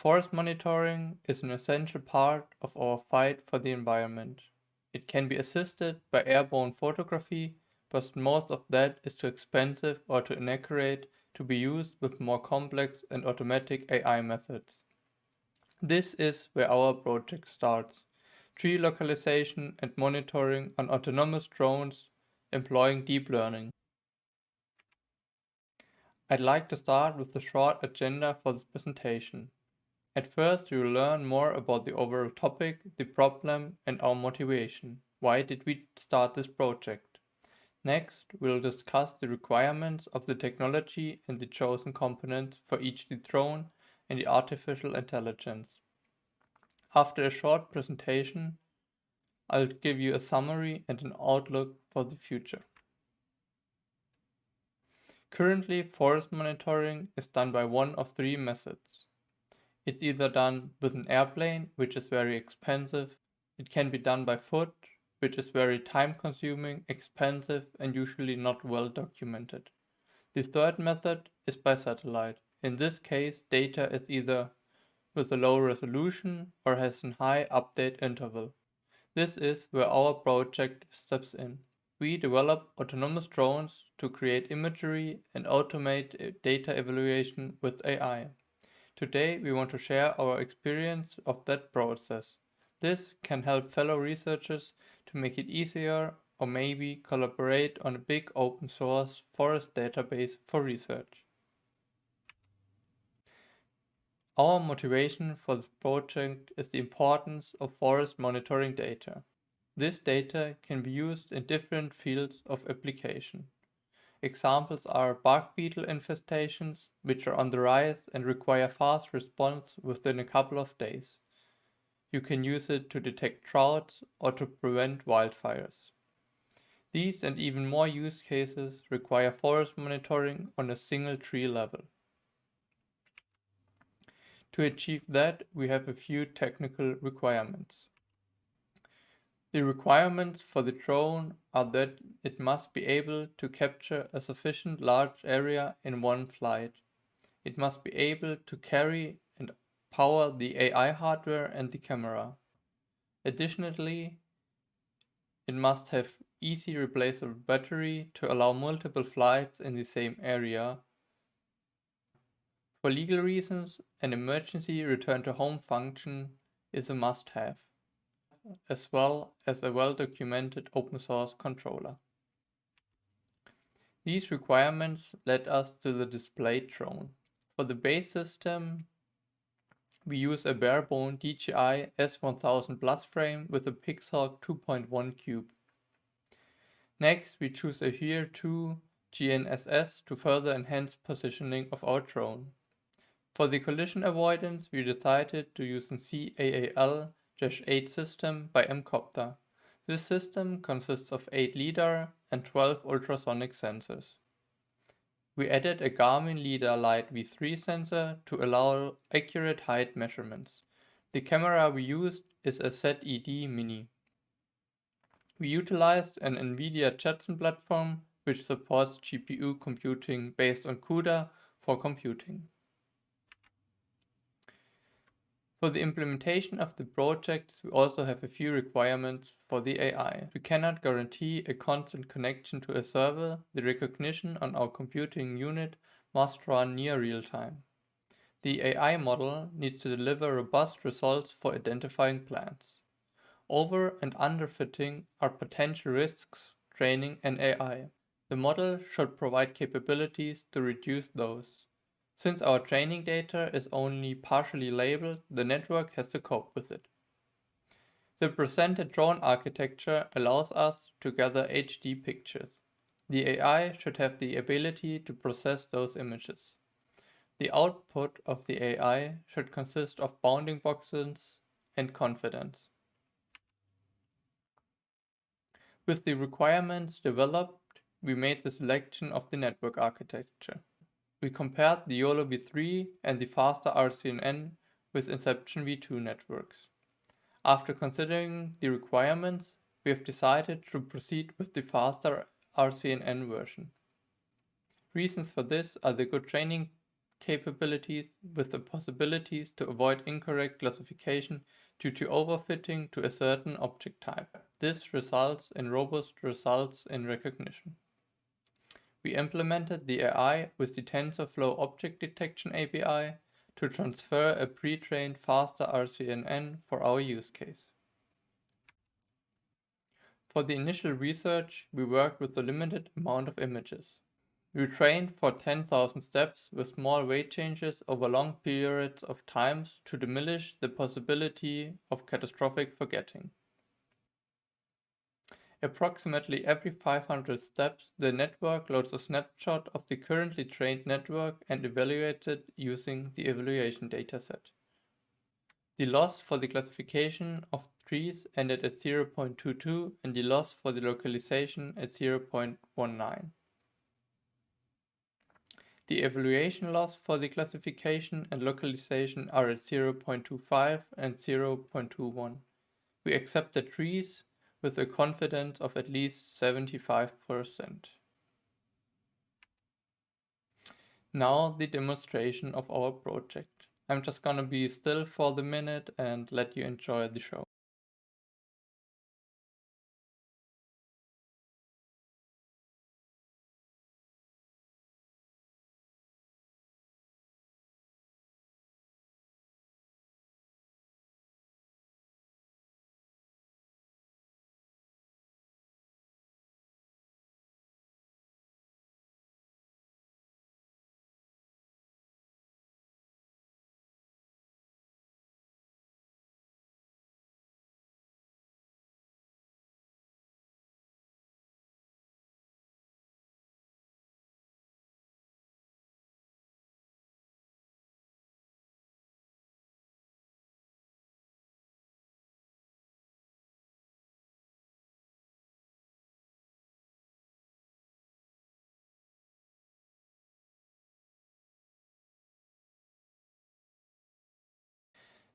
Forest monitoring is an essential part of our fight for the environment. It can be assisted by airborne photography, but most of that is too expensive or too inaccurate to be used with more complex and automatic AI methods. This is where our project starts: tree localization and monitoring on autonomous drones employing deep learning. I'd like to start with the short agenda for this presentation. At first, we will learn more about the overall topic, the problem, and our motivation. Why did we start this project? Next, we'll discuss the requirements of the technology and the chosen components for each the drone and the artificial intelligence. After a short presentation, I'll give you a summary and an outlook for the future. Currently, forest monitoring is done by one of three methods. It's either done with an airplane, which is very expensive. It can be done by foot, which is very time-consuming, expensive, and usually not well documented. The third method is by satellite. In this case, data is either with a low resolution or has a high update interval. This is where our project steps in. We develop autonomous drones to create imagery and automate data evaluation with AI. Today we want to share our experience of that process. This can help fellow researchers to make it easier or maybe collaborate on a big open source forest database for research. Our motivation for this project is the importance of forest monitoring data. This data can be used in different fields of application. Examples are bark beetle infestations, which are on the rise and require fast response within a couple of days. You can use it to detect droughts or to prevent wildfires. These and even more use cases require forest monitoring on a single tree level. To achieve that, we have a few technical requirements. The requirements for the drone are that it must be able to capture a sufficient large area in one flight. It must be able to carry and power the AI hardware and the camera. Additionally, it must have easy replaceable battery to allow multiple flights in the same area. For legal reasons, an emergency return to home function is a must-have, as well as a well-documented open source controller. These requirements led us to the display drone. For the base system, we use a bare-bone DJI S1000 Plus frame with a Pixhawk 2.1 cube. Next, we choose a Here 2 GNSS to further enhance positioning of our drone. For the collision avoidance, we decided to use an CAAL-8 system by M-Copter. This system consists of 8 LiDAR and 12 ultrasonic sensors. We added a Garmin LiDAR Lite V3 sensor to allow accurate height measurements. The camera we used is a ZED Mini. We utilized an NVIDIA Jetson platform which supports GPU computing based on CUDA for computing. For the implementation of the projects, we also have a few requirements for the AI. We cannot guarantee a constant connection to a server. The recognition on our computing unit must run near real time. The AI model needs to deliver robust results for identifying plants. Over and underfitting are potential risks training an AI. The model should provide capabilities to reduce those. Since our training data is only partially labeled, the network has to cope with it. The presented drone architecture allows us to gather HD pictures. The AI should have the ability to process those images. The output of the AI should consist of bounding boxes and confidence. With the requirements developed, we made the selection of the network architecture. We compared the YOLO v3 and the faster RCNN with Inception v2 networks. After considering the requirements, we have decided to proceed with the faster RCNN version. Reasons for this are the good training capabilities with the possibilities to avoid incorrect classification due to overfitting to a certain object type. This results in robust results in recognition. We implemented the AI with the TensorFlow Object Detection API to transfer a pre-trained faster RCNN for our use case. For the initial research, we worked with a limited amount of images. We trained for 10,000 steps with small weight changes over long periods of times to diminish the possibility of catastrophic forgetting. Approximately every 500 steps, the network loads a snapshot of the currently trained network and evaluates it using the evaluation dataset. The loss for the classification of trees ended at 0.22 and the loss for the localization at 0.19. The evaluation loss for the classification and localization are at 0.25 and 0.21. We accept the trees with a confidence of at least 75%. Now the demonstration of our project. I'm just gonna be still for the minute and let you enjoy the show.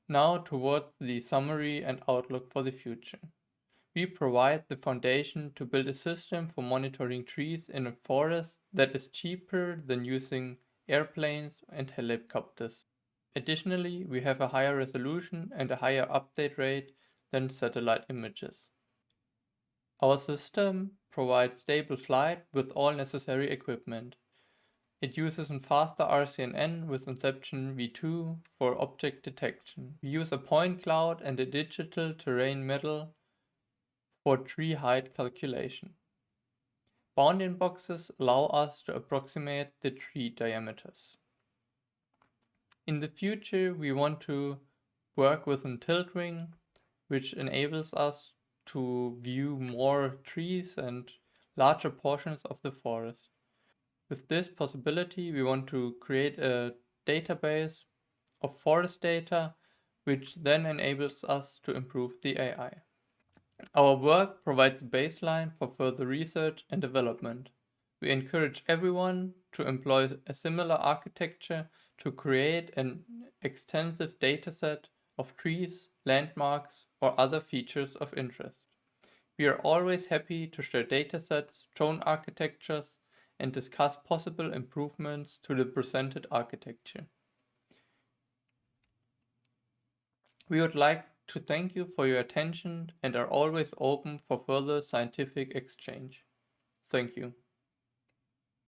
Now towards the summary and outlook for the future. We provide the foundation to build a system for monitoring trees in a forest that is cheaper than using airplanes and helicopters. Additionally, we have a higher resolution and a higher update rate than satellite images. Our system provides stable flight with all necessary equipment. It uses a faster RCNN with Inception v2 for object detection. We use a point cloud and a digital terrain model for tree height calculation. Bounding boxes allow us to approximate the tree diameters. In the future, we want to work with a tilt ring, which enables us to view more trees and larger portions of the forest. With this possibility, we want to create a database of forest data, which then enables us to improve the AI. Our work provides a baseline for further research and development. We encourage everyone to employ a similar architecture to create an extensive dataset of trees, landmarks, or other features of interest. We are always happy to share datasets, drone architectures, and discuss possible improvements to the presented architecture. We would like to thank you for your attention and are always open for further scientific exchange. Thank you.